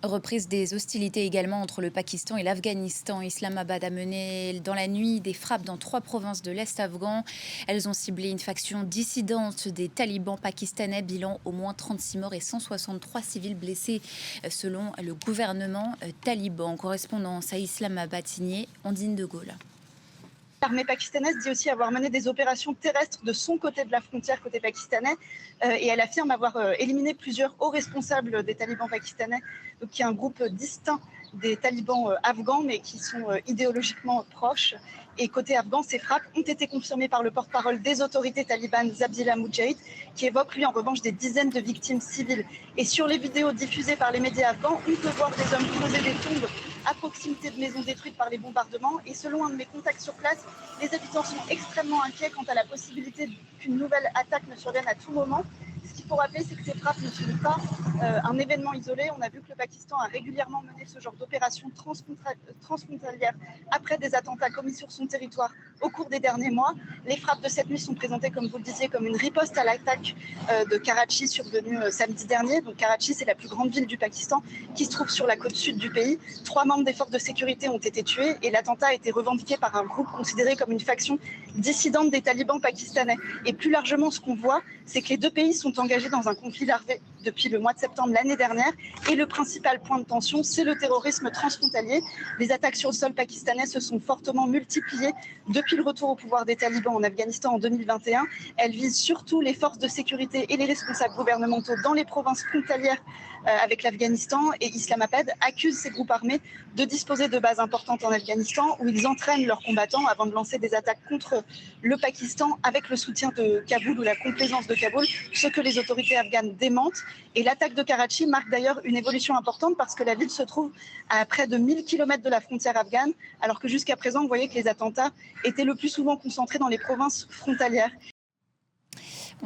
Reprise des hostilités également entre le Pakistan et l'Afghanistan. Islamabad a mené dans la nuit des frappes dans 3 provinces de l'Est afghan. Elles ont ciblé une faction dissidente des talibans pakistanais. Bilan au moins 36 morts et 163 civils blessés selon le gouvernement taliban. Correspondance à Islamabad signée Andine de Gaulle. L'armée pakistanaise dit aussi avoir mené des opérations terrestres de son côté de la frontière, côté pakistanais, et elle affirme avoir éliminé plusieurs hauts responsables des talibans pakistanais, donc qui est un groupe distinct des talibans afghans, mais qui sont idéologiquement proches. Et côté afghan, ces frappes ont été confirmées par le porte-parole des autorités talibanes, Zabihullah Mujahid, qui évoque lui en revanche des dizaines de victimes civiles. Et sur les vidéos diffusées par les médias afghans, on peut voir des hommes creuser des tombes à proximité de maisons détruites par les bombardements. Et selon un de mes contacts sur place, les habitants sont extrêmement inquiets quant à la possibilité qu'une nouvelle attaque ne survienne à tout moment. Ce qu'il faut rappeler, c'est que ces frappes ne sont pas un événement isolé. On a vu que le Pakistan a régulièrement mené ce genre d'opération transfrontalière après des attentats commis sur son territoire au cours des derniers mois. Les frappes de cette nuit sont présentées, comme vous le disiez, comme une riposte à l'attaque de Karachi survenue samedi dernier. Donc Karachi, c'est la plus grande ville du Pakistan qui se trouve sur la côte sud du pays. 3 membres des forces de sécurité ont été tués et l'attentat a été revendiqué par un groupe considéré comme une faction dissidente des talibans pakistanais. Et plus largement, ce qu'on voit, c'est que les deux pays sont engagés dans un conflit larvé depuis le mois de septembre l'année dernière. Et le principal point de tension, c'est le terrorisme transfrontalier. Les attaques sur le sol pakistanais se sont fortement multipliées depuis le retour au pouvoir des talibans en Afghanistan en 2021. Elles visent surtout les forces de sécurité et les responsables gouvernementaux dans les provinces frontalières avec l'Afghanistan. Et Islamabad accuse ces groupes armés de disposer de bases importantes en Afghanistan où ils entraînent leurs combattants avant de lancer des attaques contre le Pakistan avec le soutien de Kaboul ou la complaisance de Kaboul, ce que les autorités afghanes démentent. Et l'attaque de Karachi marque d'ailleurs une évolution importante parce que la ville se trouve à près de 1000 km de la frontière afghane, alors que jusqu'à présent, vous voyez que les attentats étaient le plus souvent concentrés dans les provinces frontalières.